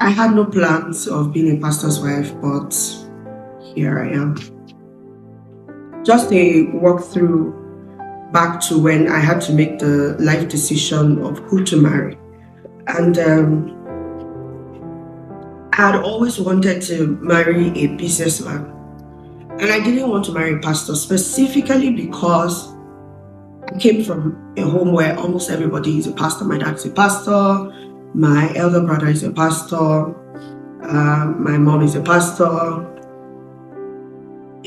I had no plans of being a pastor's wife, but here I am. Just a walkthrough back to when I had to make the life decision of who to marry. And I had always wanted to marry a businessman. And I didn't want to marry a pastor specifically because I came from a home where almost everybody is a pastor. My dad is a pastor, my elder brother is a pastor, my mom is a pastor,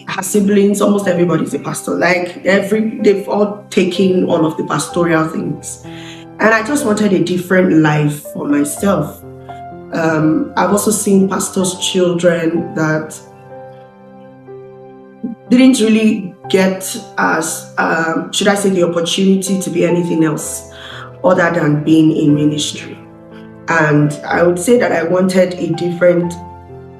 her siblings, almost everybody is a pastor. They've all taken all of the pastoral things. And I just wanted a different life for myself. I've also seen pastors' children that didn't really get the opportunity to be anything else other than being in ministry. And I would say that I wanted a different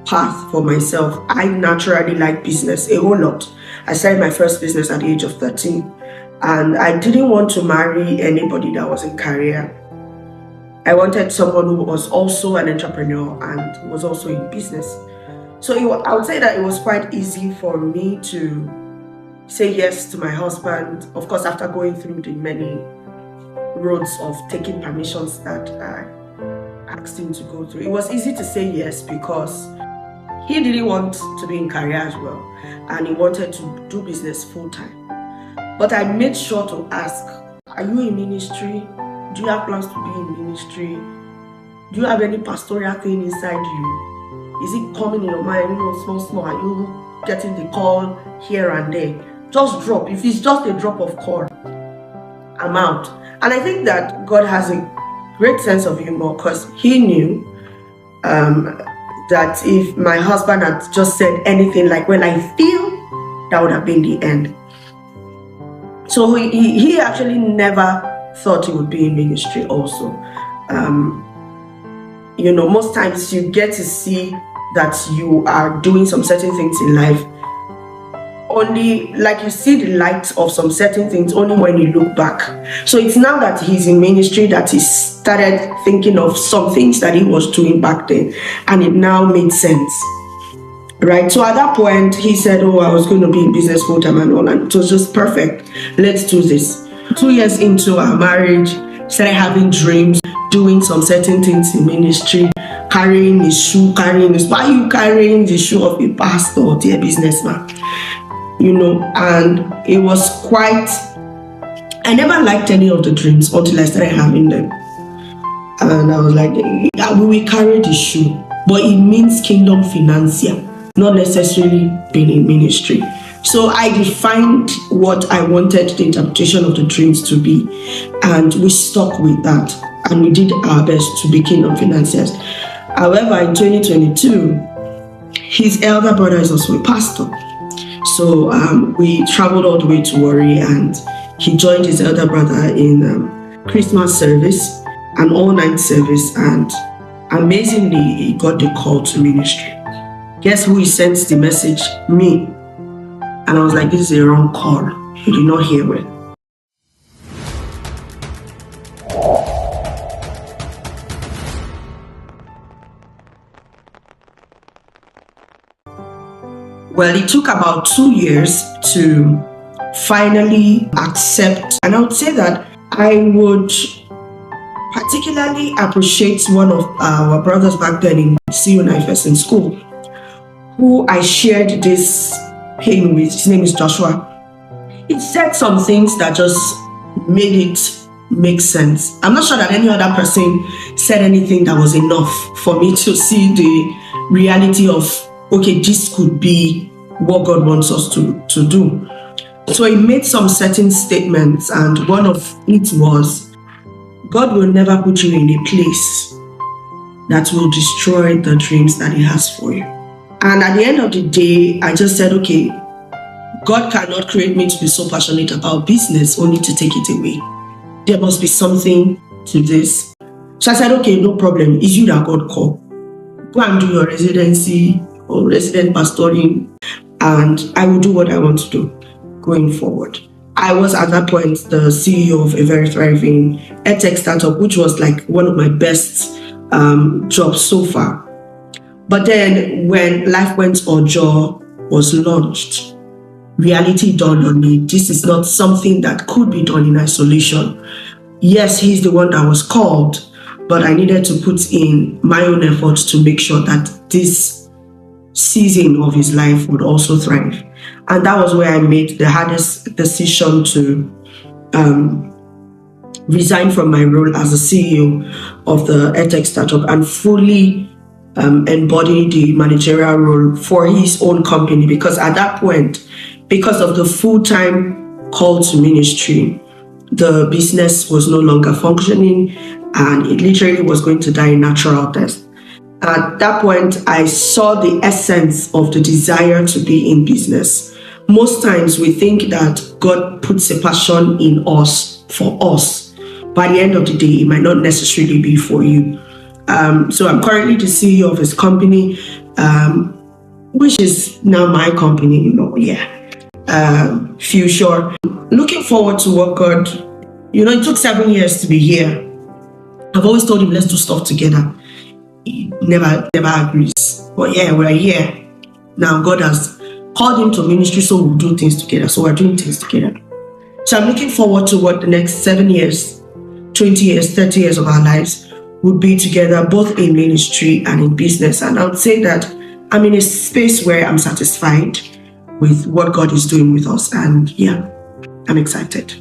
path for myself. I naturally like business a whole lot. I started my first business at the age of 13, and I didn't want to marry anybody that was in career. I wanted someone who was also an entrepreneur and was also in business. So I would say that it was quite easy for me to say yes to my husband, of course, after going through the many roads of taking permissions that I asked him to go through. It was easy to say yes because he didn't want to be in career as well, and he wanted to do business full time. But I made sure to ask, are you in ministry? Do you have plans to be in ministry? Do you have any pastoral thing inside you? Is it coming in your mind, small? Are you getting the call here and there? Just drop. If it's just a drop of call, I'm out. And I think that God has a great sense of humor, because he knew that if my husband had just said anything like, well, I feel, that would have been the end. So he actually never thought he would be in ministry also. Most times you get to see that you are doing some certain things in life only, like you see the light of some certain things only when you look back. So it's now that he's in ministry that he started thinking of some things that he was doing back then, and it now made sense. Right? So at that point, he said, I was going to be in business full time and all, and it was just perfect. Let's do this. 2 years into our marriage, started having dreams, doing some certain things in ministry, carrying his shoe, why are you carrying the shoe of a pastor or a businessman? And it was I never liked any of the dreams until I started having them. And I was like, we will carry the shoe, but it means kingdom financier, not necessarily being in ministry. So I defined what I wanted the interpretation of the dreams to be, and we stuck with that, and we did our best to be kingdom financiers. However, in 2022, his elder brother is also a pastor. So we traveled all the way to Warri, and he joined his elder brother in Christmas service, an all-night service, and amazingly, he got the call to ministry. Guess who he sent the message? Me. And I was like, this is a wrong call. He did not hear well. Well, it took about 2 years to finally accept. And I would say that I would particularly appreciate one of our brothers back then in CU9 in school, who I shared this pain with. His name is Joshua. He said some things that just made it make sense. I'm not sure that any other person said anything that was enough for me to see the reality of, okay, this could be what God wants us to do. So he made some certain statements, and one of it was, God will never put you in a place that will destroy the dreams that he has for you. And at the end of the day, I just said, okay, God cannot create me to be so passionate about business only to take it away. There must be something to this. So I said, okay, no problem. It's you that God called. Go and do your residency or resident pastoring, and I will do what I want to do going forward. I was at that point the CEO of a very thriving edtech startup, which was like one of my best jobs so far. But then when Life Went Ojo was launched, reality dawned on me. This is not something that could be done in isolation. Yes, he's the one that was called, but I needed to put in my own efforts to make sure that this season of his life would also thrive. And that was where I made the hardest decision to resign from my role as the CEO of the EdTech startup and fully embody the managerial role for his own company. Because at that point, because of the full-time call to ministry, the business was no longer functioning and it literally was going to die in natural death. At that point, I saw the essence of the desire to be in business. Most times we think that God puts a passion in us for us. By the end of the day, it might not necessarily be for you. So I'm currently the CEO of his company, which is now my company, Future. Looking forward to what God, it took 7 years to be here. I've always told him, let's do stuff together. He never agrees. But yeah, we're here. Now God has called him to ministry, so we'll do things together. So we're doing things together. So I'm looking forward to what the next 7 years, 20 years, 30 years of our lives would be together, both in ministry and in business. And I would say that I'm in a space where I'm satisfied with what God is doing with us. And yeah, I'm excited.